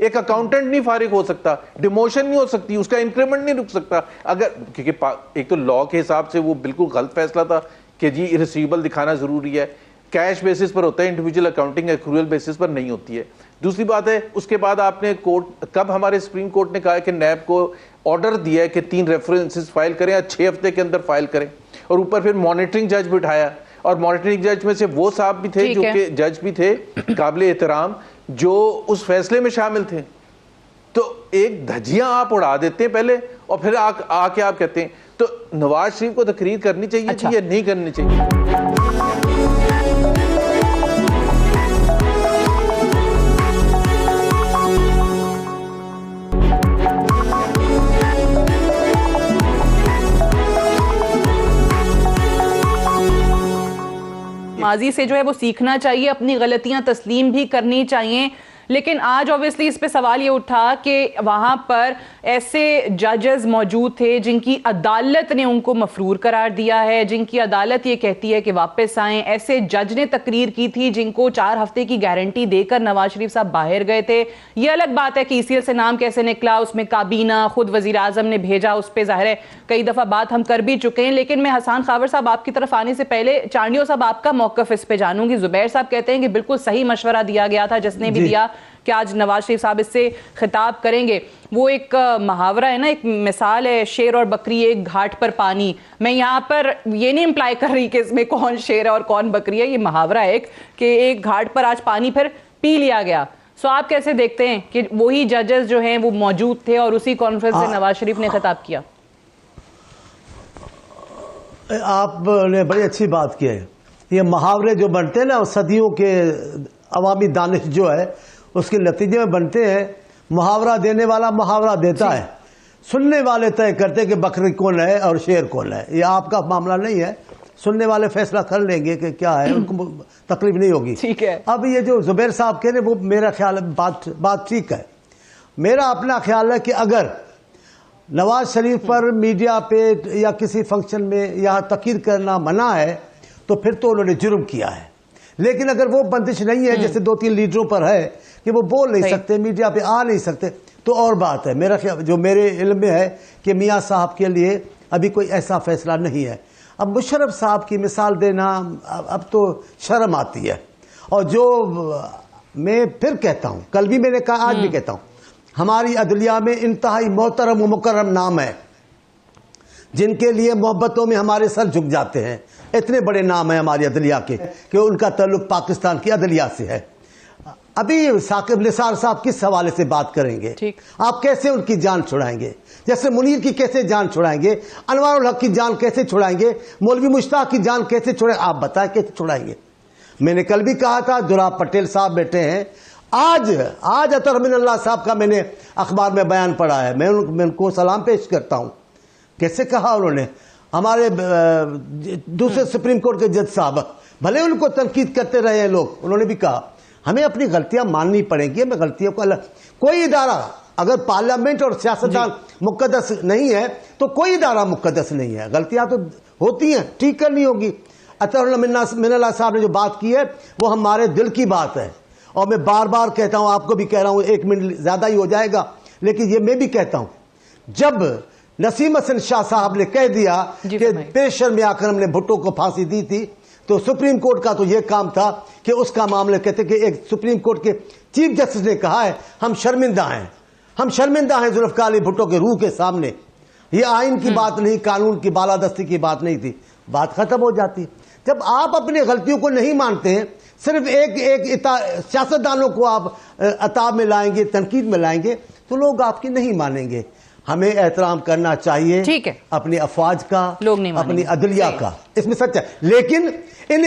ایک اکاؤنٹنٹ نہیں فارغ ہو سکتا, ڈیموشن نہیں ہو سکتی, اس کا انکریمنٹ نہیں رک سکتا. اگر کیونکہ ایک تو لا کے حساب سے وہ بالکل غلط فیصلہ تھا کہ جی ریسیویبل دکھانا ضروری ہے, کیش بیسس پر ہوتا ہے, انڈیویجول اکاؤنٹنگ ایکروئل بیسس پر نہیں ہوتی ہے. دوسری بات ہے اس کے بعد آپ نے کورٹ, کب ہمارے سپریم کورٹ نے کہا ہے کہ نیب کو آرڈر دیا ہے کہ 3 ریفرنسز فائل کریں یا 6 ہفتے کے اندر فائل کریں, اور اوپر پھر مانیٹرنگ جج بٹھایا, اور مانیٹرنگ جج میں سے وہ صاحب بھی تھے جو کہ جج بھی تھے قابل احترام جو اس فیصلے میں شامل تھے. تو ایک دھجیاں آپ اڑا دیتے ہیں پہلے اور پھر آ کے آپ کہتے ہیں. تو نواز شریف کو تقریر کرنی چاہیے تھی یا نہیں کرنی چاہیے؟ ماضی سے جو ہے وہ سیکھنا چاہیے, اپنی غلطیاں تسلیم بھی کرنی چاہیے. لیکن آج اوبیسلی اس پہ سوال یہ اٹھا کہ وہاں پر ایسے ججز موجود تھے جن کی عدالت نے ان کو مفرور قرار دیا ہے, جن کی عدالت یہ کہتی ہے کہ واپس آئیں. ایسے جج نے تقریر کی تھی جن کو 4 ہفتے کی گارنٹی دے کر نواز شریف صاحب باہر گئے تھے. یہ الگ بات ہے کہ ECL سے نام کیسے نکلا, اس میں کابینہ خود وزیر اعظم نے بھیجا, اس پہ ظاہر ہے کئی دفعہ بات ہم کر بھی چکے ہیں. لیکن میں حسان خاور صاحب آپ کی طرف آنے سے پہلے چانڈیو صاحب آپ کا موقف اس پہ جانوں گی. زبیر صاحب کہتے ہیں کہ بالکل صحیح مشورہ دیا گیا تھا جس نے بھی دیا کہ آج نواز شریف صاحب اس سے خطاب کریں گے. وہ ایک محاورہ ہے نا, ایک مثال ہے, شیر اور بکری ایک گھاٹ پر پانی. میں یہاں پر یہ نہیں امپلائی کر رہی کہ اس میں کون شیر ہے اور کون بکری ہے, یہ محاورہ ہے کہ ایک گھاٹ پر آج پانی پھر پی لیا گیا. سو آپ کیسے دیکھتے ہیں کہ وہی ججز جو ہیں وہ موجود تھے اور اسی کانفرنس سے نواز شریف نے خطاب کیا؟ آپ نے بڑی اچھی بات کی ہے. یہ محاورے جو بنتے ہیں نا صدیوں کے عوامی دانش جو ہے اس کے نتیجے میں بنتے ہیں. محاورہ دینے والا محاورہ دیتا ہے, سننے والے طے کرتے کہ بکری کون ہے اور شیر کون ہے. یہ آپ کا معاملہ نہیں ہے, سننے والے فیصلہ کر لیں گے کہ کیا ہے, ان کو تکلیف نہیں ہوگی. ٹھیک ہے. اب یہ جو زبیر صاحب کہہ رہے وہ میرا خیال ہے بات ٹھیک ہے. میرا اپنا خیال ہے کہ اگر نواز شریف پر میڈیا پہ یا کسی فنکشن میں یہاں تقریر کرنا منع ہے تو پھر تو انہوں نے جرم کیا ہے. لیکن اگر وہ بندش نہیں ہے جیسے 2-3 لیڈروں پر ہے کہ وہ بول نہیں سکتے, میڈیا پہ آ نہیں سکتے, تو اور بات ہے. میرا خیال جو میرے علم میں ہے کہ میاں صاحب کے لیے ابھی کوئی ایسا فیصلہ نہیں ہے. اب مشرف صاحب کی مثال دینا اب تو شرم آتی ہے. اور جو میں پھر کہتا ہوں, کل بھی میں نے کہا, آج بھی کہتا ہوں, ہماری عدلیہ میں انتہائی محترم و مکرم نام ہے جن کے لیے محبتوں میں ہمارے سر جھک جاتے ہیں. اتنے بڑے نام ہیں ہماری عدلیہ کے کہ ان کا تعلق پاکستان کی عدلیہ سے ہے. ابھی ثاقب نثار صاحب کس حوالے سے بات کریں گے؟ آپ کیسے ان کی جان چھڑائیں گے؟ جیسے منیر کی کیسے جان چھڑائیں گے, انوار الحق کی جان کیسے چھڑائیں گے, مولوی مشتاق کی جان کیسے چھڑائیں گے؟ آپ بتائیں کیسے چھڑائیں گے؟ میں نے کل بھی کہا تھا, دلہا پٹیل صاحب بیٹھے ہیں, آج عطر من اللہ صاحب کا میں نے اخبار میں بیان پڑھا ہے, میں ان کو سلام پیش کرتا ہوں. کیسے کہا انہوں نے, ہمارے دوسرے سپریم کورٹ کے جج صاحب بھلے ان کو تنقید کرتے رہے ہیں لوگ, انہوں نے بھی کہا ہمیں اپنی غلطیاں ماننی پڑیں گی. ہمیں غلطیوں کو کوئی ادارہ, اگر پارلیمنٹ اور سیاستدان مقدس نہیں ہے تو کوئی ادارہ مقدس نہیں ہے. غلطیاں تو ہوتی ہیں, ٹھیک کرنی ہوگی. عطر من اللہ صاحب نے جو بات کی ہے وہ ہمارے دل کی بات ہے, اور میں بار بار کہتا ہوں, آپ کو بھی کہہ رہا ہوں, 1 منٹ زیادہ ہی ہو جائے گا, لیکن یہ میں بھی کہتا ہوں, جب نسیم حسن شاہ صاحب نے کہہ دیا کہ پیشر میں آ کر ہم نے بھٹو کو پھانسی دی تھی, تو سپریم کورٹ کا تو یہ کام تھا کہ اس کا معاملہ کہتے کہ ایک سپریم کورٹ کے چیف جسٹس نے کہا ہے ہم شرمندہ ہیں ذوالفقار علی بھٹو کے روح کے سامنے. یہ آئین کی بات نہیں, قانون کی بالادستی کی بات نہیں تھی, بات ختم ہو جاتی. جب آپ اپنی غلطیوں کو نہیں مانتے ہیں, صرف ایک سیاستدانوں کو آپ عتاب میں لائیں گے, تنقید میں لائیں گے, تو لوگ آپ کی نہیں مانیں گے. ہمیں احترام کرنا چاہیے اپنی افواج کا, اپنی عدلیہ کا, اس میں سچ ہے. لیکن ان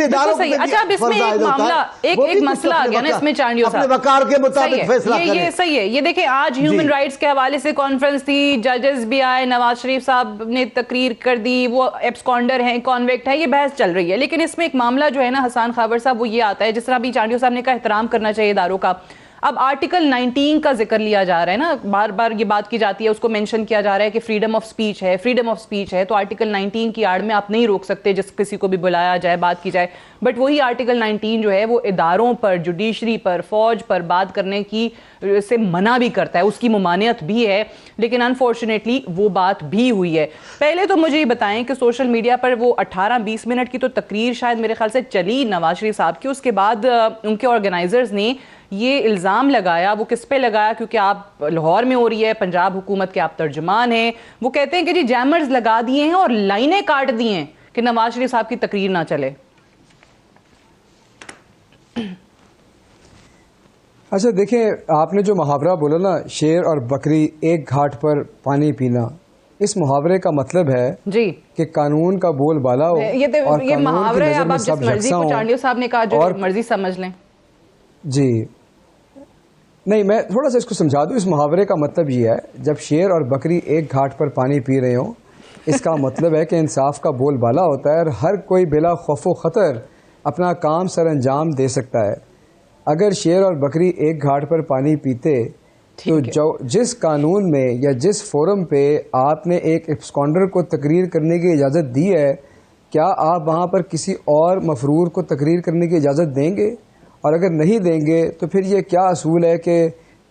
اداروں کو اچھا, اب اس میں ایک معاملہ, ایک مسئلہ آ گیا نا اس میں, چانڈیو صاحب اپنے وقار کے مطابق فیصلہ کریں. یہ صحیح ہے. یہ دیکھیں, آج ہیومن رائٹس کے حوالے سے کانفرنس تھی, ججز بھی آئے, نواز شریف صاحب نے تقریر کر دی, وہ ایبسکانڈر ہیں, کانویکٹ ہے, یہ بحث چل رہی ہے. لیکن اس میں ایک معاملہ جو ہے نا حسان خاور صاحب, وہ یہ آتا ہے, جس طرح بھی چانڈیو صاحب نے کہا احترام کرنا چاہیے اداروں کا. اب آرٹیکل 19 کا ذکر لیا جا رہا ہے نا, بار بار یہ بات کی جاتی ہے, اس کو مینشن کیا جا رہا ہے کہ فریڈم آف سپیچ ہے, فریڈم آف سپیچ ہے, تو آرٹیکل 19 کی آڑ میں آپ نہیں روک سکتے جس کسی کو بھی بلایا جائے, بات کی جائے. بٹ وہی آرٹیکل 19 جو ہے وہ اداروں پر, جوڈیشری پر, فوج پر بات کرنے کی سے منع بھی کرتا ہے, اس کی ممانعت بھی ہے. لیکن انفارچونیٹلی وہ بات بھی ہوئی ہے. پہلے تو مجھے یہ بتائیں کہ سوشل میڈیا پر وہ 18-20 منٹ کی تو تقریر شاید میرے خیال سے چلی نواز شریف صاحب کی, اس کے بعد ان کے آرگنائزرز نے یہ الزام لگایا, وہ کس پہ لگایا, کیونکہ آپ لاہور میں ہو رہی ہے, پنجاب حکومت کے آپ ترجمان ہیں, وہ کہتے ہیں کہ جی جیمرز لگا دیے ہیں اور لائنیں کاٹ دی ہیں کہ نواز شریف صاحب کی تقریر نہ چلے. اچھا دیکھیں, آپ نے جو محاورہ بولا نا, شیر اور بکری ایک گھاٹ پر پانی پینا, اس محاورے کا مطلب ہے جی کہ قانون کا بول بالا ہو اور یہ محاورہ ہے, اب آپ جس مرضی کو, چانڈیو صاحب نے کہا جو مرضی سمجھ لیں. جی نہیں, میں تھوڑا سا اس کو سمجھا دوں. اس محاورے کا مطلب یہ ہے, جب شیر اور بکری ایک گھاٹ پر پانی پی رہے ہوں, اس کا مطلب ہے کہ انصاف کا بول بالا ہوتا ہے اور ہر کوئی بلا خوف و خطر اپنا کام سر انجام دے سکتا ہے. اگر شیر اور بکری ایک گھاٹ پر پانی پیتے تو جس قانون میں یا جس فورم پہ آپ نے ایک ایبسکانڈر کو تقریر کرنے کی اجازت دی ہے, کیا آپ وہاں پر کسی اور مفرور کو تقریر کرنے کی اجازت دیں گے؟ اور اگر نہیں دیں گے تو پھر یہ کیا اصول ہے کہ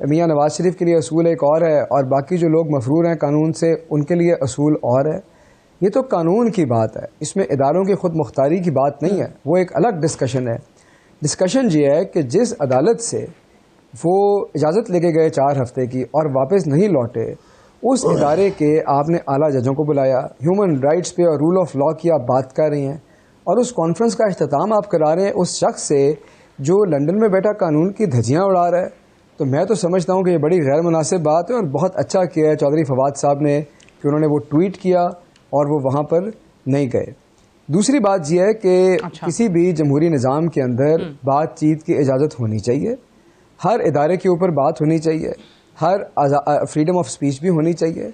میاں نواز شریف کے لیے اصول ایک اور ہے اور باقی جو لوگ مفرور ہیں قانون سے ان کے لیے اصول اور ہے؟ یہ تو قانون کی بات ہے, اس میں اداروں کی خود مختاری کی بات نہیں ہے, وہ ایک الگ ڈسکشن ہے. ڈسکشن یہ ہے کہ جس عدالت سے وہ اجازت لے کے گئے 4 ہفتے کی اور واپس نہیں لوٹے, اس ادارے کے آپ نے اعلیٰ ججوں کو بلایا, ہیومن رائٹس پہ اور رول آف لا کی آپ بات کر رہی ہیں, اور اس کانفرنس کا اختتام آپ کرا رہے ہیں اس شخص سے جو لندن میں بیٹھا قانون کی دھجیاں اڑا رہا ہے. تو میں تو سمجھتا ہوں کہ یہ بڑی غیر مناسب بات ہے, اور بہت اچھا کیا ہے چودھری فواد صاحب نے کہ انہوں نے وہ ٹویٹ کیا اور وہ وہاں پر نہیں گئے. دوسری بات یہ ہے کہ کسی بھی جمہوری نظام کے اندر بات چیت کی اجازت ہونی چاہیے, ہر ادارے کے اوپر بات ہونی چاہیے, ہر فریڈم آف سپیچ بھی ہونی چاہیے,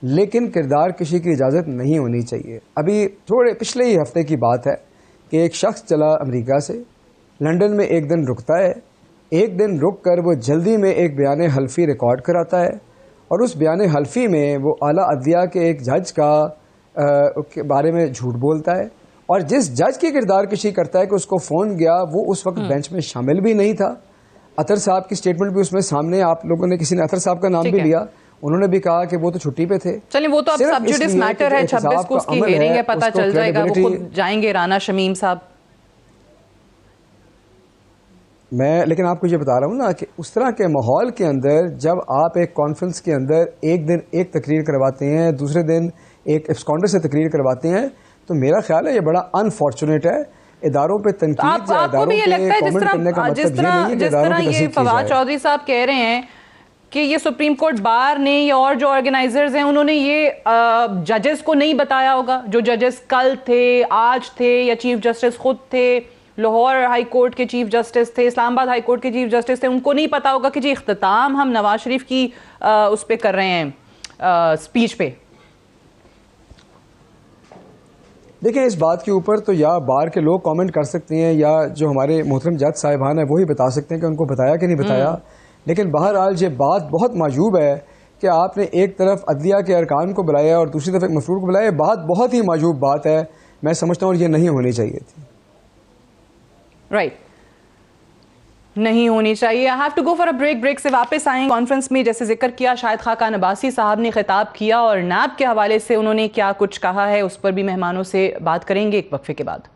لیکن کردار کشی کی اجازت نہیں ہونی چاہیے. ابھی تھوڑے پچھلے ہی ہفتے کی بات ہے کہ ایک شخص چلا امریکہ سے, لندن میں ایک دن رکتا ہے, ایک دن رک کر وہ جلدی میں ایک بیان حلفی ریکارڈ کراتا ہے, اور اس بیان حلفی میں وہ اعلیٰ عدلیہ کے ایک جج کا کے بارے میں جھوٹ بولتا ہے, اور جس جج کی کردار کشی کرتا ہے کہ اس کو فون گیا وہ اس وقت بینچ میں شامل بھی نہیں تھا. اطہر صاحب کی سٹیٹمنٹ بھی اس میں سامنے, آپ لوگوں نے کسی نے اطہر صاحب کا نام بھی لیا, انہوں نے بھی کہا کہ وہ تو چھٹی پہ تھے. چلیں وہ تو اب سب جوڈس میٹر ہے, 26 کو اس کی ہیئرنگ ہے, پتہ چل جائے گا, وہ خود جائیں گے رانا شمیم صاحب. میں لیکن آپ کو یہ بتا رہا ہوں نا کہ اس طرح کے ماحول کے اندر جب آپ ایک کانفرنس کے اندر ایک دن ایک تقریر کرواتے ہیں, دوسرے دن ایک ایبسکانڈر سے تقریر کرواتے ہیں, تو میرا خیال ہے یہ بڑا انفارچونیٹ ہے. اداروں پہ تنقید یا اداروں پہ کامنٹ کرنے کا مطلب یہ نہیں ہے کہ اداروں کی تصدیق کی جائے. فواد چودھری صاحب کہہ رہے ہیں کہ یہ سپریم کورٹ بار نے یا اور جو آرگنائزرز ہیں انہوں نے یہ ججز کو نہیں بتایا ہوگا, جو ججز کل تھے, آج تھے, یا چیف جسٹس خود تھے, لاہور ہائی کورٹ کے چیف جسٹس تھے, اسلام آباد ہائی کورٹ کے چیف جسٹس تھے, ان کو نہیں پتا ہوگا کہ جی اختتام ہم نواز شریف کی اس پہ کر رہے ہیں سپیچ پہ. دیکھیں اس بات کے اوپر تو یا بار کے لوگ کامنٹ کر سکتے ہیں یا جو ہمارے محترم جج صاحبان ہیں وہی بتا سکتے ہیں کہ ان کو بتایا کہ نہیں بتایا. لیکن بہرحال یہ بات بہت معجوب ہے کہ آپ نے ایک طرف عدلیہ کے ارکان کو بلایا اور دوسری طرف ایک مفرور کو بلایا. بات بہت ہی معجوب بات ہے, میں سمجھتا ہوں یہ نہیں ہونی چاہیے تھی. رائٹ, نہیں ہونی چاہیے. I have to go for a break. Break سے واپس آئیں. کانفرنس میں جیسے ذکر کیا شاہد خاقان عباسی صاحب نے خطاب کیا اور نیب کے حوالے سے انہوں نے کیا کچھ کہا ہے اس پر بھی مہمانوں سے بات کریں گے ایک وقفے کے بعد.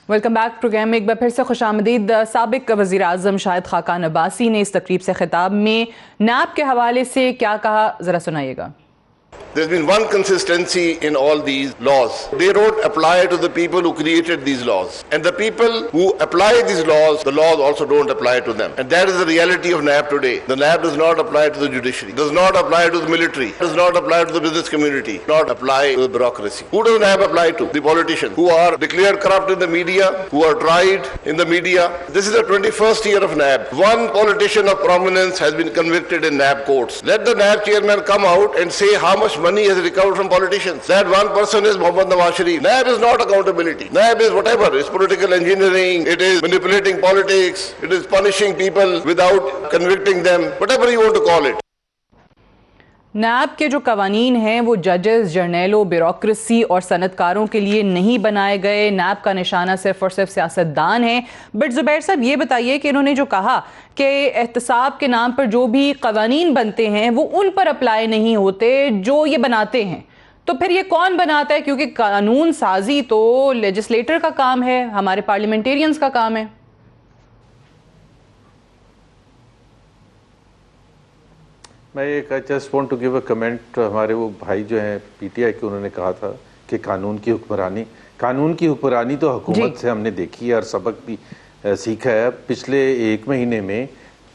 Welcome back. پروگرام میں ایک بار پھر سے خوش آمدید. سابق وزیر اعظم شاہد خاقان عباسی نے اس تقریب سے خطاب میں نیب کے حوالے سے کیا کہا, ذرا سنائیے گا. There's been one consistency in all these laws. They don't apply to the people who created these laws. And the people who apply these laws, the laws also don't apply to them. And that is the reality of NAB today. The NAB does not apply to the judiciary, does not apply to the military, does not apply to the business community, not apply to the bureaucracy. Who does NAB apply to? The politicians who are declared corrupt in the media, who are tried in the media. This is the 21st year of NAB. One politician of prominence has been convicted in NAB courts. Let the NAB chairman come out and say how much money has recovered from politicians. That one person is Mohammad Nawaz Sharif. NAB is not accountability. NAB is whatever. It's political engineering. It is manipulating politics. It is punishing people without convicting them. Whatever you want to call it. NAB کے جو قوانین ہیں وہ ججز، جرنیلوں، bureaucracy اور صنعتکاروں کے لیے نہیں بنائے گئے. نیب کا نشانہ صرف اور صرف سیاستدان ہیں. بٹ زبیر صاحب یہ بتائیے کہ انہوں نے جو کہا کہ احتساب کے نام پر جو بھی قوانین بنتے ہیں وہ ان پر اپلائی نہیں ہوتے جو یہ بناتے ہیں، تو پھر یہ کون بناتا ہے؟ کیونکہ قانون سازی تو لیجسلیٹر کا کام ہے، ہمارے پارلیمنٹیرینز کا کام ہے. میں ایک just want to give a comment. ہمارے وہ بھائی جو ہیں پی ٹی آئی کے، انہوں نے کہا تھا کہ قانون کی حکمرانی تو حکومت سے ہم نے دیکھی ہے اور سبق بھی سیکھا ہے. پچھلے ایک مہینے میں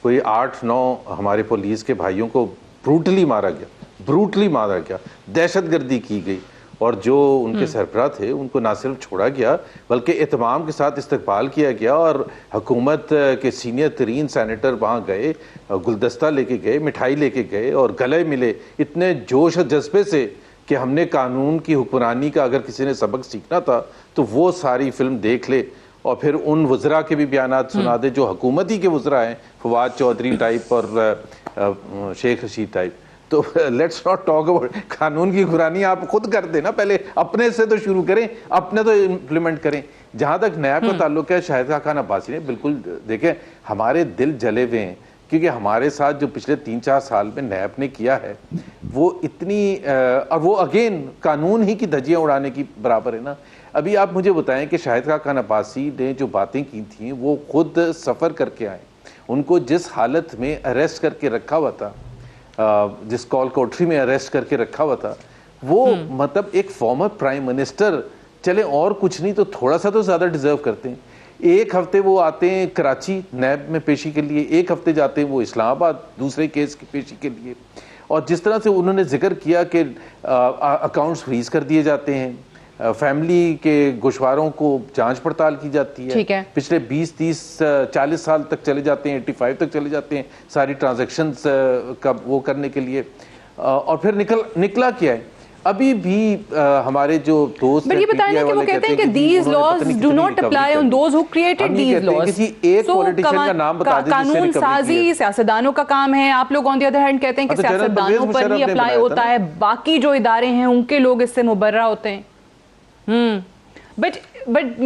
کوئی 8-9 ہمارے پولیس کے بھائیوں کو بروٹلی مارا گیا، دہشت گردی کی گئی، اور جو ان کے سربراہ تھے ان کو نہ صرف چھوڑا گیا بلکہ اہتمام کے ساتھ استقبال کیا گیا، اور حکومت کے سینئر ترین سینیٹر وہاں گئے، گلدستہ لے کے گئے، مٹھائی لے کے گئے اور گلے ملے اتنے جوش اور جذبے سے کہ ہم نے قانون کی حکمرانی کا اگر کسی نے سبق سیکھنا تھا تو وہ ساری فلم دیکھ لے اور پھر ان وزراء کے بھی بیانات سنا دے جو حکومتی کے وزراء ہیں، فواد چودھری ٹائپ اور شیخ رشید ٹائپ. تو لیٹس ناٹ ٹاک اباؤٹ قانون کی حکمرانی. آپ خود کر دیں نا، پہلے اپنے سے تو شروع کریں، اپنے تو امپلیمنٹ کریں. جہاں تک نیب کا تعلق ہے، شاہد خاقان عباسی نے بالکل دیکھیں ہمارے دل جلے ہوئے ہیں، کیونکہ ہمارے ساتھ جو پچھلے 3-4 سال میں نیب نے کیا ہے وہ اتنی، اور وہ اگین قانون ہی کی دھجیاں اڑانے کی برابر ہے نا. ابھی آپ مجھے بتائیں کہ شاہد خاقان عباسی نے جو باتیں کی تھیں وہ خود سفر کر کے آئے. ان کو جس حالت میں اریسٹ کر کے رکھا ہوا تھا، جس کال کوٹری میں اریسٹ کر کے رکھا ہوا تھا، وہ مطلب ایک فارمر پرائم منسٹر، چلے اور کچھ نہیں تو تھوڑا سا تو زیادہ ڈیزرو کرتے ہیں. ایک ہفتے وہ آتے ہیں کراچی نیب میں پیشی کے لیے، ایک ہفتے جاتے ہیں وہ اسلام آباد دوسرے کیس کی پیشی کے لیے. اور جس طرح سے انہوں نے ذکر کیا کہ اکاؤنٹس فریز کر دیے جاتے ہیں، فیملی کے گوشواروں کو جانچ پڑتال کی جاتی ہے، پچھلے 20-30-40 سال تک چلے جاتے ہیں، 85 تک چلے جاتے ہیں ساری ٹرانزیکشنز کا وہ کرنے کے لیے. اور پھر نکلا کیا ہے. ابھی بھی ہمارے جو دوست بٹ یہ بتائیں کہ وہ کہتے ہیں کہ these laws do not apply on those who created these laws. کسی ایک پولیٹیشین کا نام بتا دیں جس سے قانون سازی سیاستدانوں کا کام ہے. آپ لوگ آن دی ادر ہینڈ کہتے ہیں کہ سیاستدانوں پر ہی اپلائی ہوتا ہے، باقی جو ادارے ہیں ان کے لوگ اس سے مبرہ ہوتے ہیں. بٹ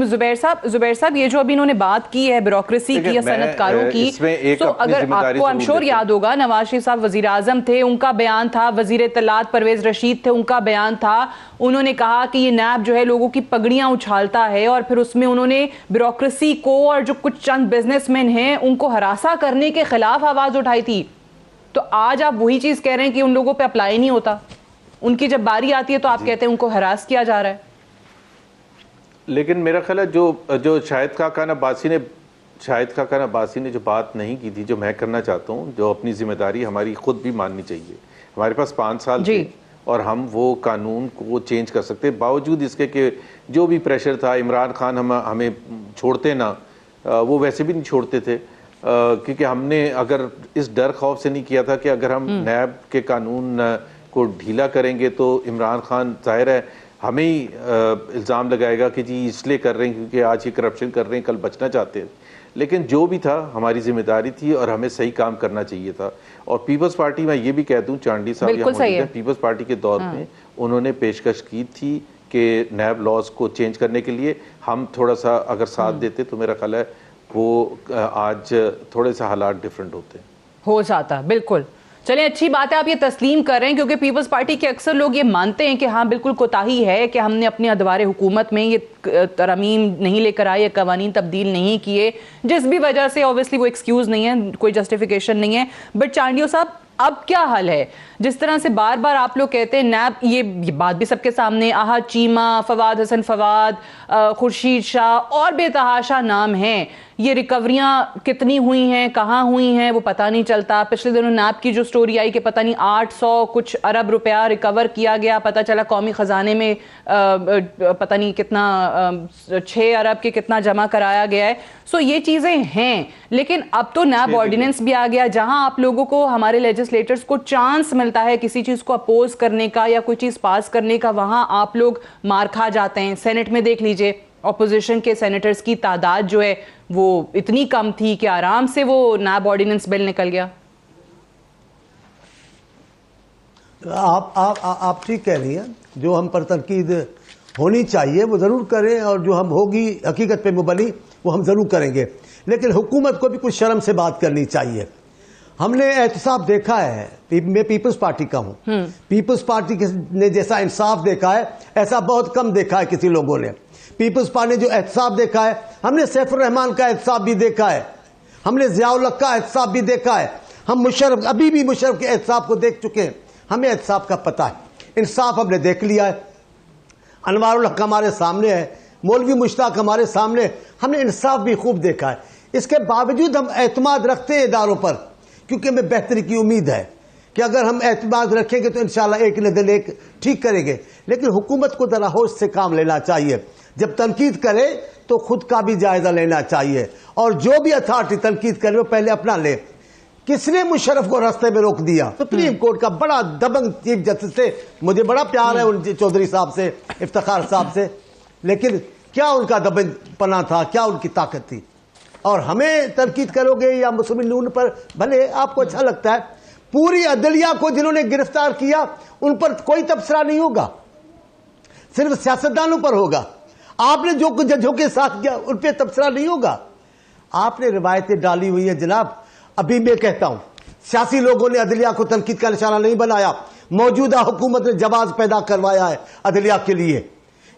زبیر صاحب یہ جو ابھی انہوں نے بات کی ہے بیوروکریسی کی یا صنعتکاروں کی، تو اگر آپ کو شور یاد ہوگا نواز شریف صاحب وزیر اعظم تھے، ان کا بیان تھا، وزیر اطلاعات پرویز رشید تھے، ان کا بیان تھا، انہوں نے کہا کہ یہ نیب جو ہے لوگوں کی پگڑیاں اچھالتا ہے، اور پھر اس میں انہوں نے بیوروکریسی کو اور جو کچھ چند بزنس مین ہیں ان کو ہراساں کرنے کے خلاف آواز اٹھائی تھی. تو آج آپ وہی چیز کہہ رہے ہیں کہ ان لوگوں پہ اپلائی نہیں ہوتا، ان کی جب باری آتی ہے تو آپ کہتے ہیں ان کو ہراس کیا جا رہا ہے. لیکن میرا خیال ہے جو شاہد خاقان عباسی نے جو بات نہیں کی تھی، جو میں کرنا چاہتا ہوں، جو اپنی ذمہ داری ہماری خود بھی ماننی چاہیے. ہمارے پاس 5 سال تھے اور ہم وہ قانون کو چینج کر سکتے، باوجود اس کے کہ جو بھی پریشر تھا. عمران خان ہمیں چھوڑتے نہ، وہ ویسے بھی نہیں چھوڑتے تھے، کیونکہ ہم نے اگر اس ڈر خوف سے نہیں کیا تھا کہ اگر ہم نیب کے قانون کو ڈھیلا کریں گے تو عمران خان ظاہر ہے ہمیں ہی الزام لگائے گا کہ جی اس لیے کر رہے ہیں کیونکہ آج یہ کرپشن کر رہے ہیں، کل بچنا چاہتے ہیں. لیکن جو بھی تھا ہماری ذمہ داری تھی اور ہمیں صحیح کام کرنا چاہیے تھا. اور پیپلز پارٹی میں یہ بھی کہہ دوں، چانڈی صاحب یہاں موجود ہیں، پیپلز پارٹی کے دور میں انہوں نے پیشکش کی تھی کہ نیب لاز کو چینج کرنے کے لیے ہم تھوڑا سا اگر ساتھ دیتے تو میرا خیال ہے وہ آج تھوڑے سے حالات ڈیفرنٹ ہوتے ہو جاتا. بالکل، چلیں اچھی بات ہے آپ یہ تسلیم کر رہے ہیں، کیونکہ پیپلز پارٹی کے اکثر لوگ یہ مانتے ہیں کہ ہاں بالکل کوتاہی ہے کہ ہم نے اپنے ادوار حکومت میں یہ ترامیم نہیں لے کر آئے، یہ قوانین تبدیل نہیں کیے، جس بھی وجہ سے اوبویسلی وہ ایکسکیوز نہیں ہے، کوئی جسٹیفیکیشن نہیں ہے. بٹ چانڈیو صاحب اب کیا حل ہے؟ جس طرح سے بار بار آپ لوگ کہتے ہیں نیب، یہ بات بھی سب کے سامنے، احد چیمہ، فواد حسن فواد، خورشید شاہ اور بے تحاشا نام ہیں، یہ ریکوریاں کتنی ہوئی ہیں، کہاں ہوئی ہیں، وہ پتہ نہیں چلتا. پچھلے دنوں نیب کی جو سٹوری آئی کہ پتہ نہیں 800 کچھ ارب روپیہ ریکور کیا گیا، پتہ چلا قومی خزانے میں پتہ نہیں کتنا 6 ارب کے کتنا جمع کرایا گیا ہے. سو یہ چیزیں ہیں، لیکن اب تو نیب آرڈیننس بھی آ گیا جہاں آپ لوگوں کو، ہمارے لیجسلیٹرز کو چانس ملتا ہے کسی چیز کو اپوز کرنے کا یا کوئی چیز پاس کرنے کا، وہاں آپ لوگ مار کھا جاتے ہیں. سینٹ میں دیکھ لیجئے، اپوزیشن کے سینیٹرز کی تعداد جو ہے وہ اتنی کم تھی کہ آرام سے وہ نیب آرڈیننس بل نکل گیا. آپ ٹھیک کہہ رہی ہیں، جو ہم پر تنقید ہونی چاہیے وہ ضرور کریں، اور جو ہم ہوگی حقیقت پہ مبنی وہ ہم ضرور کریں گے، لیکن حکومت کو بھی کچھ شرم سے بات کرنی چاہیے. ہم نے احتساب دیکھا ہے، میں پیپلز پارٹی کا ہوں، پیپلز پارٹی نے جیسا انصاف دیکھا ہے ایسا بہت کم دیکھا ہے کسی لوگوں نے. پیپلز پارٹی نے جو احتساب دیکھا ہے، ہم نے سیف الرحمان کا احتساب بھی دیکھا ہے، ہم نے ضیاء الحق کا احتساب بھی دیکھا ہے، ہم مشرف، ابھی بھی مشرف کے احتساب کو دیکھ چکے ہیں. ہمیں احتساب کا پتہ ہے، انصاف ہم نے دیکھ لیا ہے. انوار الحق ہمارے سامنے ہے، مولوی مشتاق ہمارے سامنے، ہم نے انصاف بھی خوب دیکھا ہے. اس کے باوجود ہم اعتماد رکھتے ہیں اداروں پر، کیونکہ ہمیں بہتری کی امید ہے کہ اگر ہم اعتماد رکھیں گے تو انشاءاللہ ایک نہ دن ایک ٹھیک کریں گے. لیکن حکومت کو ذرا ہوش سے کام لینا چاہیے، جب تنقید کرے تو خود کا بھی جائزہ لینا چاہیے، اور جو بھی اتھارٹی تنقید کرے وہ پہلے اپنا لے. کس نے مشرف کو راستے میں روک دیا؟ سپریم کورٹ کا بڑا دبنگ چیف جسٹس سے مجھے بڑا پیار ہے ان چودھری صاحب سے، افتخار صاحب سے، لیکن کیا ان کا دبنگ پنا تھا، کیا ان کی طاقت تھی؟ اور ہمیں تنقید کرو گے یا مسلم نون پر، بھلے آپ کو اچھا لگتا ہے، پوری عدلیہ کو جنہوں نے گرفتار کیا ان پر کوئی تبصرہ نہیں ہوگا، صرف سیاستدانوں پر ہوگا. آپ نے جو کچھ ججوں کے ساتھ کیا ان پہ تبصرہ نہیں ہوگا. آپ نے روایتیں ڈالی ہوئی ہیں جناب. ابھی میں کہتا ہوں، سیاسی لوگوں نے عدلیہ کو تنقید کا نشانہ نہیں بنایا، موجودہ حکومت نے جواز پیدا کروایا ہے عدلیہ کے لیے.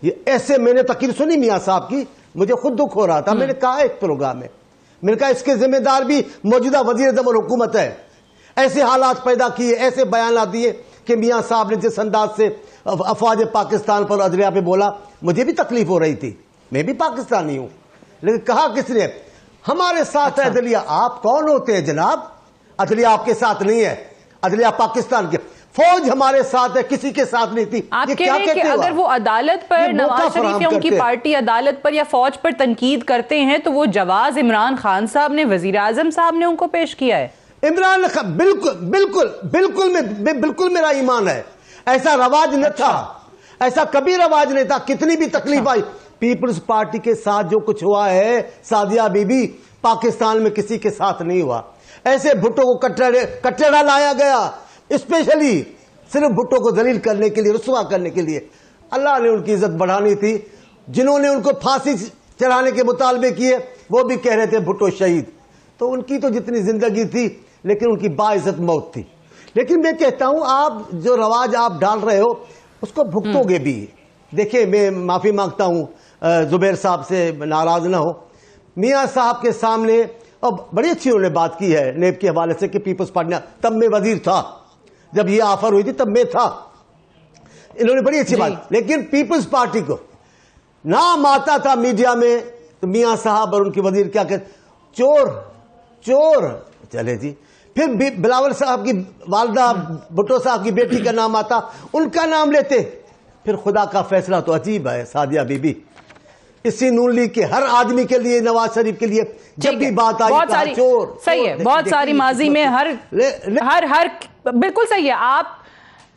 یہ ایسے، میں نے تقریر سنی میاں صاحب کی، مجھے خود دکھ ہو رہا تھا. میں نے کہا ایک پروگرام میں، میں نے کہا اس کے ذمہ دار بھی موجودہ وزیر اعظم اور حکومت ہے. ایسے حالات پیدا کیے، ایسے بیانات دیے کہ میاں صاحب نے جس انداز سے افواج پاکستان پر عدلیہ پہ بولا، مجھے بھی تکلیف ہو رہی تھی، میں بھی پاکستانی ہوں. لیکن کہا کس نے؟ ہمارے ساتھ ہے عدلیہ. آپ کون ہوتے ہیں جناب؟ عدلیہ آپ کے ساتھ نہیں ہے، عدلیہ پاکستان کی. فوج ہمارے ساتھ ہے، کسی کے ساتھ نہیں تھی. آپ کہہ رہے ہیں کہ اگر وہ عدالت پر، نواز شریف یا ان کی پارٹی عدالت پر یا فوج پر تنقید کرتے ہیں تو وہ جواز عمران خان صاحب نے، وزیر اعظم صاحب نے ان کو پیش کیا ہے. عمران خان بالکل میرا ایمان ہے، ایسا رواج نہ تھا، ایسا کبھی رواج نہیں تھا. کتنی بھی تکلیف آئی، پیپلز پارٹی کے ساتھ جو کچھ ہوا ہے سعدیہ بی بی، پاکستان میں کسی کے ساتھ نہیں ہوا. ایسے بھٹو کو کٹڑا لایا گیا اسپیشلی صرف بھٹو کو ذلیل کرنے کے لیے، رسوا کرنے کے لیے. اللہ نے ان کی عزت بڑھانی تھی. جنہوں نے ان کو پھانسی چڑھانے کے مطالبے کیے وہ بھی کہہ رہے تھے بھٹو شہید. تو ان کی تو جتنی زندگی تھی، لیکن ان کی باعزت موت تھی. لیکن میں کہتا ہوں، آپ جو رواج آپ ڈال رہے ہو اس کو بھگتو گے بھی. دیکھیں، میں معافی مانگتا ہوں زبیر صاحب سے، ناراض نہ ہو. میاں صاحب کے سامنے، اور بڑی اچھی انہوں نے بات کی ہے نیب کے حوالے سے کہ پیپلز پارٹی، تب میں وزیر تھا جب یہ آفر ہوئی تھی، تب میں تھا. انہوں نے بڑی اچھی بات. لیکن پیپلز پارٹی کو نام آتا تھا میڈیا میں تو میاں صاحب اور ان کی وزیر کیا کہتے؟ چور چور. چلے جی، پھر بلاول صاحب کی والدہ، بھٹو صاحب کی بیٹی کا نام آتا، ان کا نام لیتے. پھر خدا کا فیصلہ تو عجیب ہے سعدیہ بی بی. اسی نون لیگ کے ہر آدمی کے لیے، نواز شریف کے لیے جب بھی بات آئی بہت ساری، چور. صحیح ہے، بہت ساری ماضی میں ہر بالکل صحیح ہے. آپ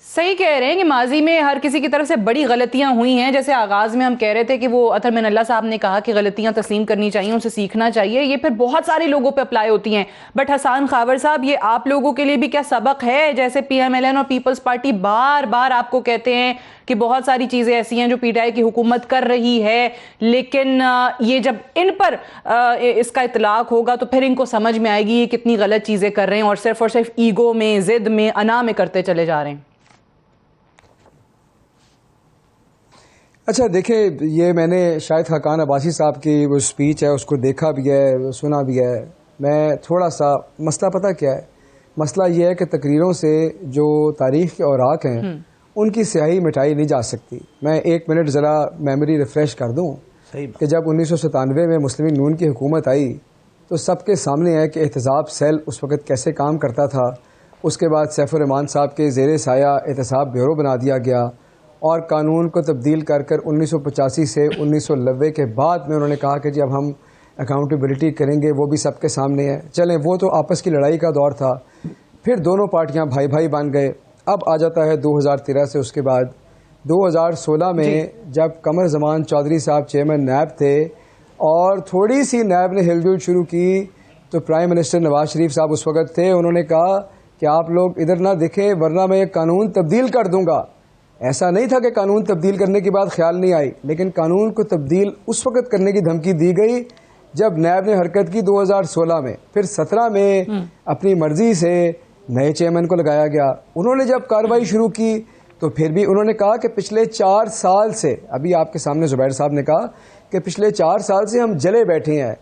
صحیح کہہ رہے ہیں کہ ماضی میں ہر کسی کی طرف سے بڑی غلطیاں ہوئی ہیں. جیسے آغاز میں ہم کہہ رہے تھے کہ وہ اطہر من اللہ صاحب نے کہا کہ غلطیاں تسلیم کرنی چاہیے، ان سے سیکھنا چاہیے. یہ پھر بہت سارے لوگوں پہ اپلائی ہوتی ہیں. بٹ حسان خاور صاحب، یہ آپ لوگوں کے لیے بھی کیا سبق ہے؟ جیسے پی ایم ایل این اور پیپلز پارٹی بار بار آپ کو کہتے ہیں کہ بہت ساری چیزیں ایسی ہیں جو پی ٹی آئی کی حکومت کر رہی ہے، لیکن یہ جب ان پر اس کا اطلاق ہوگا تو پھر ان کو سمجھ میں آئے گی یہ کتنی غلط چیزیں کر رہے ہیں اور صرف ایگو میں، ضد میں، انا میں کرتے چلے جا رہے ہیں. اچھا دیکھیں، یہ میں نے شاہد خاقان عباسی صاحب کی وہ اسپیچ ہے اس کو دیکھا بھی ہے، سنا بھی ہے. میں تھوڑا سا مسئلہ پتہ کیا ہے، مسئلہ یہ ہے کہ تقریروں سے جو تاریخ کے اوراق ہیں ان کی سیاہی مٹائی نہیں جا سکتی. میں 1 منٹ ذرا میموری ریفریش کر دوں کہ جب 1997 میں مسلم لیگ نون کی حکومت آئی تو سب کے سامنے ہے کہ احتساب سیل اس وقت کیسے کام کرتا تھا. اس کے بعد سیف الرحمان صاحب کے زیر سایہ احتساب بیورو بنا دیا گیا اور قانون کو تبدیل کر 1985 سے 1990 کے بعد میں انہوں نے کہا کہ جی اب ہم اکاؤنٹیبلٹی کریں گے, وہ بھی سب کے سامنے ہے. چلیں وہ تو آپس کی لڑائی کا دور تھا, پھر دونوں پارٹیاں بھائی بھائی بن گئے. اب آ جاتا ہے 2013 سے اس کے بعد 2016 میں جب قمر زمان چودھری صاحب چیئرمین نیب تھے اور تھوڑی سی نیب نے ہل جل شروع کی تو پرائم منسٹر نواز شریف صاحب اس وقت تھے, انہوں نے کہا کہ آپ لوگ ادھر نہ دیکھیں ورنہ میں ایک قانون تبدیل کر دوں گا. ایسا نہیں تھا کہ قانون تبدیل کرنے کی بات خیال نہیں آئی, لیکن قانون کو تبدیل اس وقت کرنے کی دھمکی دی گئی جب نیب نے حرکت کی 2016 میں. پھر 17 میں اپنی مرضی سے نئے چیئرمین کو لگایا گیا. انہوں نے جب کارروائی شروع کی تو پھر بھی انہوں نے کہا کہ پچھلے 4 سال سے, ابھی آپ کے سامنے زبیر صاحب نے کہا کہ پچھلے 4 سال سے ہم جلے بیٹھے ہیں.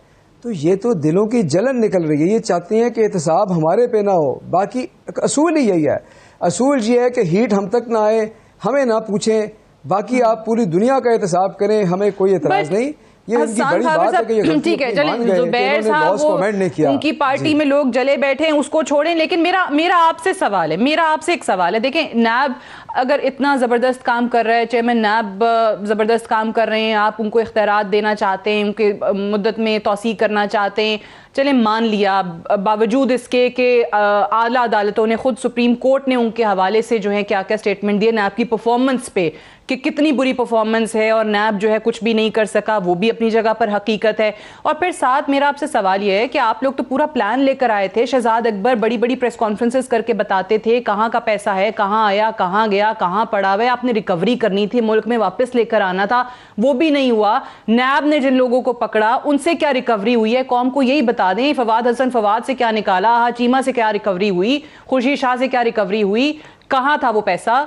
تو یہ تو دلوں کی جلن نکل رہی ہے. یہ چاہتے ہیں کہ احتساب ہمارے پہ نہ ہو. باقی اصول ہی یہی ہے, اصول یہ ہے کہ ہیٹ ہم تک نہ آئے, ہمیں نہ پوچھیں, باقی آپ پوری دنیا کا احتساب کریں, ہمیں کوئی اعتراض نہیں. یہ ان کی بڑی بات ہے کہ یہ غلطی ٹھیک ہے, چلیں زبیر صاحب وہ ان کی پارٹی میں لوگ جلے بیٹھے ہیں اس کو چھوڑیں, لیکن میرا آپ سے سوال ہے, میرا آپ سے ایک سوال ہے. دیکھیں نیب اگر اتنا زبردست کام کر رہا ہے, چیئرمین نیب زبردست کام کر رہے ہیں, آپ ان کو اختیارات دینا چاہتے ہیں, ان کے مدت میں توسیع کرنا چاہتے ہیں, چلیں مان لیا, باوجود اس کے کہ اعلیٰ عدالتوں نے خود سپریم کورٹ نے ان کے حوالے سے جو ہے کیا کیا سٹیٹمنٹ دیے نیب کی پرفارمنس پہ کہ کتنی بری پرفارمنس ہے اور نیب جو ہے کچھ بھی نہیں کر سکا, وہ بھی اپنی جگہ پر حقیقت ہے. اور پھر ساتھ میرا آپ سے سوال یہ ہے کہ آپ لوگ تو پورا پلان لے کر آئے تھے, شہزاد اکبر بڑی بڑی پریس کانفرنسز کر کے بتاتے تھے کہاں کا پیسہ ہے, کہاں آیا, کہاں گیا, کہاں پڑا ہوا ہے, آپ نے ریکوری کرنی تھی, ملک میں واپس لے کر آنا تھا, وہ بھی نہیں ہوا. نیب نے جن لوگوں کو پکڑا ان سے کیا ریکوری ہوئی ہے, قوم کو یہی بتا دیں. فواد حسن فواد سے کیا نکالا, چیمہ سے کیا ریکوری ہوئی, خورشید شاہ سے کیا ریکوری ہوئی, کہاں تھا وہ پیسہ؟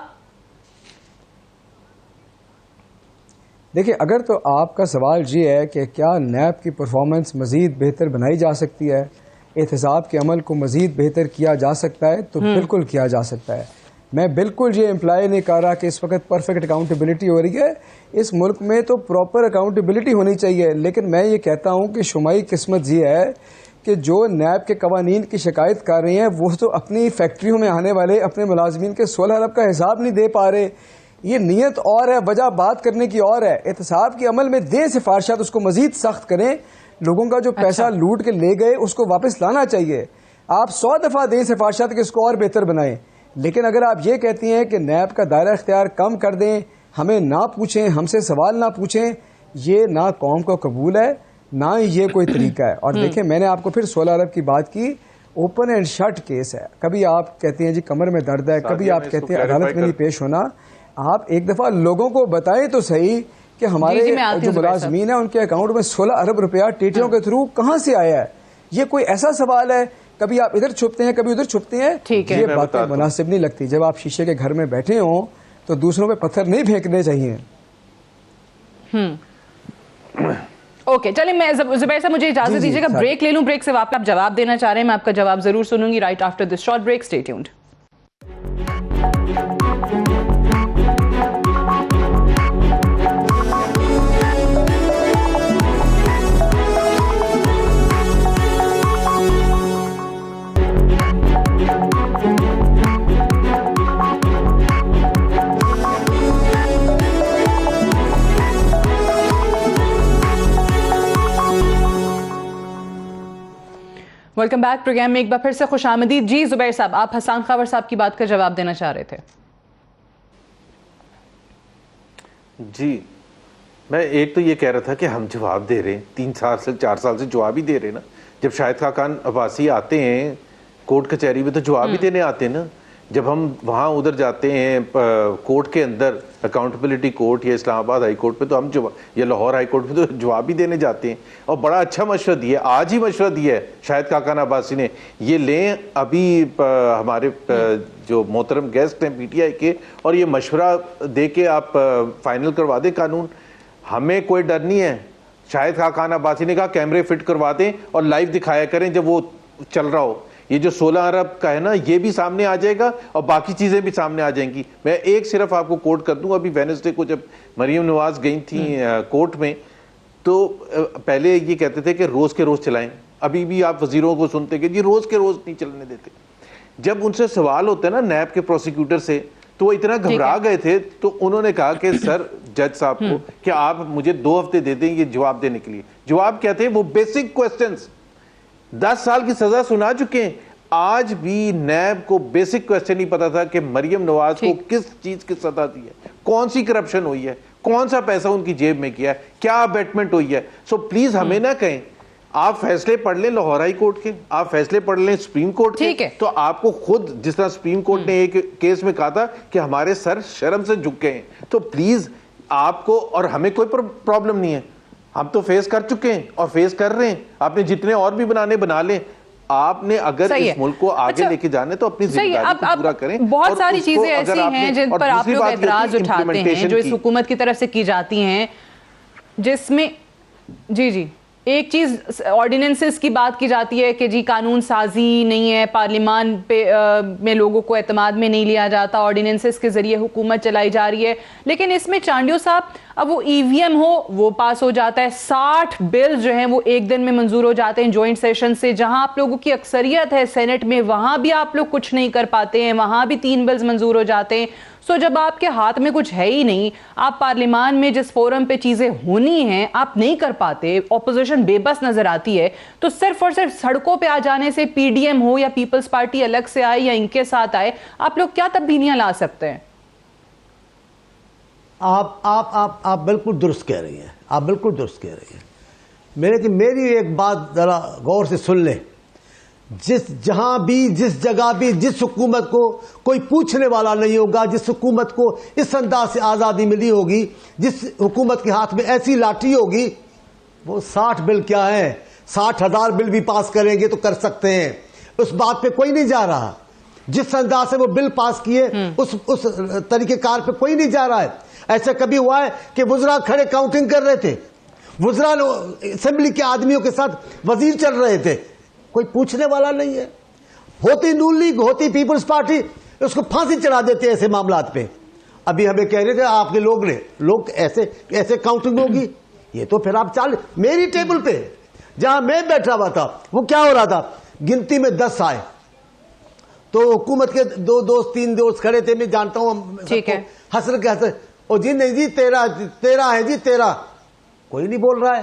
دیکھیں اگر تو آپ کا سوال یہ ہے کہ کیا نیب کی پرفارمنس مزید بہتر بنائی جا سکتی ہے, احتساب کے عمل کو مزید بہتر کیا جا سکتا ہے, تو بالکل کیا جا سکتا ہے. میں بالکل یہ امپلائی نہیں کر رہا کہ اس وقت پرفیکٹ اکاؤنٹیبلٹی ہو رہی ہے. اس ملک میں تو پراپر اکاؤنٹیبلٹی ہونی چاہیے, لیکن میں یہ کہتا ہوں کہ شمائی قسمت یہ ہے کہ جو نیب کے قوانین کی شکایت کر رہے ہیں وہ تو اپنی فیکٹریوں میں آنے والے اپنے ملازمین کے 16 ارب کا حساب نہیں دے پا رہے. یہ نیت اور ہے, وجہ بات کرنے کی اور ہے. احتساب کے عمل میں دیں سفارشات, اس کو مزید سخت کریں. لوگوں کا جو پیسہ لوٹ کے لے گئے اس کو واپس لانا چاہیے. آپ 100 دفعہ دیں سفارشات کہ اس کو اور بہتر بنائیں. لیکن اگر آپ یہ کہتی ہیں کہ نیب کا دائرہ اختیار کم کر دیں, ہمیں نہ پوچھیں, ہم سے سوال نہ پوچھیں, یہ نہ قوم کو قبول ہے نہ یہ کوئی طریقہ ہے. اور دیکھیں میں نے آپ کو پھر 16 ارب کی بات کی, اوپن اینڈ شٹ کیس ہے. کبھی آپ کہتے ہیں جی کمر میں درد ہے, کبھی آپ کہتے ہیں عدالت میں نہیں پیش ہونا. آپ ایک دفعہ لوگوں کو بتائیں تو صحیح کہ ہمارے جو ملازمین ہیں ان کے اکاؤنٹ میں 16 ارب روپیہ ٹیٹیوں کے تھرو کہاں سے آیا ہے. یہ کوئی ایسا سوال ہے, کبھی آپ ادھر چھپتے ہیں کبھی ادھر چھپتے ہیں, یہ باتیں مناسب نہیں لگتی. جب آپ شیشے کے گھر میں بیٹھے ہوں تو دوسروں پہ پتھر نہیں پھینکنے چاہیے. اوکے چلیں, میں زبیر صاحب مجھے اجازت دیجیے گا, بریک لے لوں. بریک سے واپس آپ جواب دینا چاہ رہے ہیں, میں آپ کا جواب ضرور سنوں گی right after this short break. Stay tuned. Welcome back. Programme میں ایک بار پھر سے خوش آمدید. جی زبیر صاحب, آپ حسان خاور صاحب کی بات کا جواب دینا چاہ رہے تھے. جی میں ایک تو یہ کہہ رہا تھا کہ ہم جواب دے رہے ہیں, 3 سال سے 4 سال سے جواب ہی دے رہے ہیں نا. جب شاہد خاقان عباسی آتے ہیں کورٹ کچہری میں تو جواب ہی دینے آتے ہیں نا. جب ہم وہاں ادھر جاتے ہیں کورٹ کے اندر, اکاؤنٹیبلٹی کورٹ یا اسلام آباد ہائی کورٹ پہ, تو ہم یا لاہور ہائی کورٹ پہ تو جواب ہی دینے جاتے ہیں. اور بڑا اچھا مشورہ دیا, آج ہی مشورہ دیا ہے شاہد خاقان عباسی نے, یہ لیں ابھی ہمارے جو محترم گیسٹ ہیں پی ٹی آئی کے, اور یہ مشورہ دے کے آپ فائنل کروا دیں قانون. ہمیں کوئی ڈر نہیں ہے. شاہد خاقان عباسی نے کہا کیمرے فٹ کروا دیں اور لائیو دکھایا کریں جب وہ چل رہا ہو. یہ جو 16 ارب کا ہے نا یہ بھی سامنے آ جائے گا اور باقی چیزیں بھی سامنے آ جائیں گی. میں ایک صرف آپ کو کوٹ کر دوں, ابھی وینسڈے کو جب مریم نواز گئی تھیں کورٹ میں تو پہلے یہ کہتے تھے کہ روز کے روز چلائیں, ابھی بھی آپ وزیروں کو سنتے کہ جی روز کے روز نہیں چلنے دیتے. جب ان سے سوال ہوتا ہے نا نیب کے پروسیکیوٹر سے تو وہ اتنا گھبرا گئے تھے تو انہوں نے کہا کہ سر جج صاحب کو کہ آپ مجھے 2 ہفتے دے دیں یہ جواب دینے کے لیے. جواب کیا تھے؟ وہ بیسک کوسچنز. 10 سال کی سزا سنا چکے ہیں, آج بھی نیب کو بیسک کوسچن نہیں پتا تھا کہ مریم نواز کو کس چیز کی سزا دی ہے, کون سی کرپشن ہوئی ہے, کون سا پیسہ ان کی جیب میں کیا ہے, کیا بیٹمنٹ ہوئی ہے. سو پلیز ہمیں نہ کہیں, آپ فیصلے پڑھ لیں لاہور ہائی کورٹ کے, آپ فیصلے پڑھ لیں سپریم کورٹ کے, تو آپ کو خود جس طرح سپریم کورٹ نے ایک کیس میں کہا تھا کہ ہمارے سر شرم سے جھک گئے ہیں, تو پلیز آپ کو اور ہمیں کوئی پرابلم نہیں ہے, ہم تو فیس کر چکے ہیں اور فیس کر رہے ہیں. آپ نے جتنے اور بھی بنا لیں, آپ نے اگر اس ملک کو آگے لے کے جانے تو اپنی ذمہ داری کو پورا کریں. بہت ساری چیزیں ایسی ہیں جن پر آپ لوگ اعتراض اٹھاتے ہیں جو اس حکومت کی طرف سے کی جاتی ہیں, جس میں جی ایک چیز آرڈیننسز کی بات کی جاتی ہے کہ جی قانون سازی نہیں ہے, پارلیمان پہ میں لوگوں کو اعتماد میں نہیں لیا جاتا, آرڈیننسز کے ذریعے حکومت چلائی جا رہی ہے. لیکن اس میں چانڈیو صاحب اب وہ ای وی ایم ہو وہ پاس ہو جاتا ہے, 60 بل جو ہیں وہ ایک دن میں منظور ہو جاتے ہیں جوائنٹ سیشن سے. جہاں آپ لوگوں کی اکثریت ہے سینٹ میں وہاں بھی آپ لوگ کچھ نہیں کر پاتے ہیں, وہاں بھی 3 بلز منظور ہو جاتے ہیں. سو جب آپ کے ہاتھ میں کچھ ہے ہی نہیں, آپ پارلیمان میں جس فورم پہ چیزیں ہونی ہیں آپ نہیں کر پاتے, اپوزیشن بے بس نظر آتی ہے, تو صرف اور صرف سڑکوں پہ آ جانے سے پی ڈی ایم ہو یا پیپلز پارٹی الگ سے آئے یا ان کے ساتھ آئے, آپ لوگ کیا تبدیلیاں لا سکتے ہیں؟ آپ بالکل درست کہہ رہی ہیں, آپ بالکل درست کہہ رہی ہیں. میری ایک بات ذرا غور سے سن لیں. جہاں بھی جس جگہ بھی جس حکومت کو کوئی پوچھنے والا نہیں ہوگا, جس حکومت کو اس انداز سے آزادی ملی ہوگی, جس حکومت کے ہاتھ میں ایسی لاٹھی ہوگی, وہ 60 بل کیا ہے, 60,000 بل بھی پاس کریں گے تو کر سکتے ہیں. اس بات پہ کوئی نہیں جا رہا. جس انداز سے وہ بل پاس کیے اس طریقہ کار پہ کوئی نہیں جا رہا ہے. ایسا کبھی ہوا ہے کہ وزراء کھڑے کاؤنٹنگ کر رہے تھے, وزراء اسمبلی کے آدمیوں کے ساتھ وزیر چل رہے تھے, کوئی پوچھنے والا نہیں ہے. ہوتی نون لیگ, ہوتی پیپلز پارٹی, اس کو پھانسی چڑھا دیتے ایسے معاملات پہ. ابھی ہمیں کہہ رہے تھے آپ کے لوگ ایسے کاؤنٹنگ ہوگی. یہ تو پھر آپ میری ٹیبل پہ جہاں میں بیٹھا ہوا تھا وہ کیا ہو رہا تھا, گنتی میں 10 آئے تو حکومت کے 2 دوست 3 دوست کھڑے تھے, میں جانتا ہوں, حسر کے حسر, او جی نہیں جی 13 ہے جی 13, کوئی نہیں بول رہا ہے.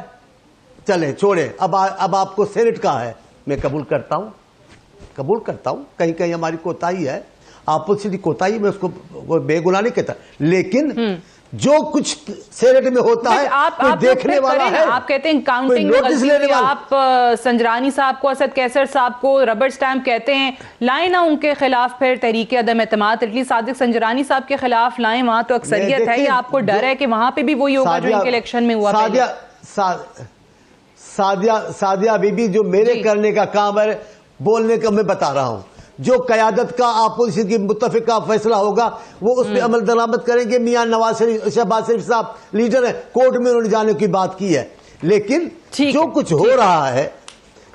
چلے چھوڑے, اب آپ کو سینٹ کا ہے, میں قبول کرتا ہوں کہیں ہماری کوتاہی ہے, اپوزیشن کوتاہی, میں اس کو بے گناہ نہیں کہتا, لیکن جو کچھ سینٹ میں ہوتا ہے کوئی دیکھنے والا ہے. آپ کہتے ہیں کاؤنٹنگ میں غلطی ہوئی, آپ سنجرانی صاحب کو, اسد کیسر صاحب کو ربر سٹیمپ کہتے ہیں, لائیں نہ ان کے خلاف پھر تحریک عدم اعتماد, اتلی صادق سنجرانی صاحب کے خلاف لائیں, وہاں تو اکثریت ہے, یا آپ کو ڈر ہے کہ وہاں پہ بھی وہی ہوگا جو ان کے الیکشن میں ہوا؟ سعدیہ بی بی, جو میرے کرنے کا کام ہے بولنے کا, میں بتا رہا ہوں, جو قیادت کا اپوزیشن کی متفقہ فیصلہ ہوگا وہ اس پہ عمل درآمد کریں گے. میاں نواز شریف, شہباز شریف صاحب لیڈر ہیں, کورٹ میں انہوں نے جانے کی بات کی ہے, لیکن جو کچھ ہو رہا ہے,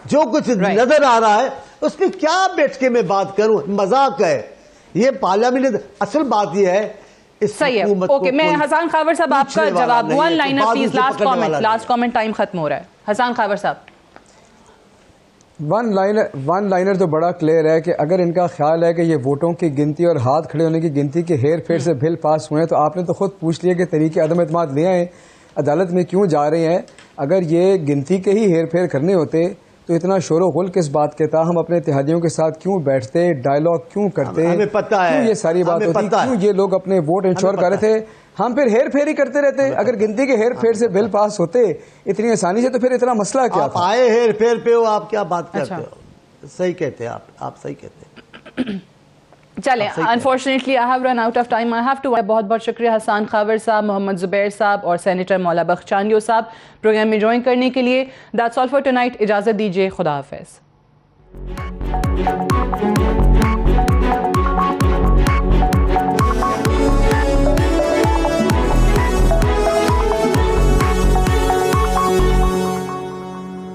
جو کچھ نظر آ رہا ہے, اس پہ کیا بیٹھ کے میں بات کروں, مذاق ہے یہ پارلیمنٹ. اصل بات یہ ہے صحیح ہے. اوکے, میں حسان خاور صاحب آپ کا جواب, 1 liner please, last comment, time ختم ہو رہا ہے. حسان خاور صاحب, 1 لائنر تو بڑا کلیئر ہے کہ اگر ان کا خیال ہے کہ یہ ووٹوں کی گنتی اور ہاتھ کھڑے ہونے کی گنتی کے ہیر پھیر سے بل پاس ہوئے ہیں, تو آپ نے تو خود پوچھ لیا کہ طریقے عدم اعتماد لے آئے, عدالت میں کیوں جا رہے ہیں. اگر یہ گنتی کے ہی ہیر پھیر کرنے ہوتے تو اتنا شور و غل کس بات کے تھا, ہم اپنے اتحادیوں کے ساتھ کیوں بیٹھتے, ڈائلاگ کیوں کرتے, ہمیں پتہ ہے, کیوں یہ ساری بات ہوتی, کیوں یہ لوگ اپنے ووٹ انشور کر رہے تھے, ہم پھر ہیر پھیر ہی کرتے رہتے. اگر گنتی کے ہیر پھیر سے بل پاس ہوتے اتنی آسانی سے تو پھر اتنا مسئلہ کیا تھا. آپ آئے ہیر پھیر پہ ہو, آپ کیا بات کرتے ہو, صحیح کہتے ہیں آپ صحیح کہتے ہیں. چلیں, unfortunately I have run out of time, I have to. بہت بہت شکریہ حسان خاور صاحب, محمد زبیر صاحب اور سینیٹر مولا بخش چاندیو صاحب پروگرام میں جوائن کرنے کے لیے. دیٹس آل فار ٹونائٹ, اجازت دیجیے, خدا حافظ.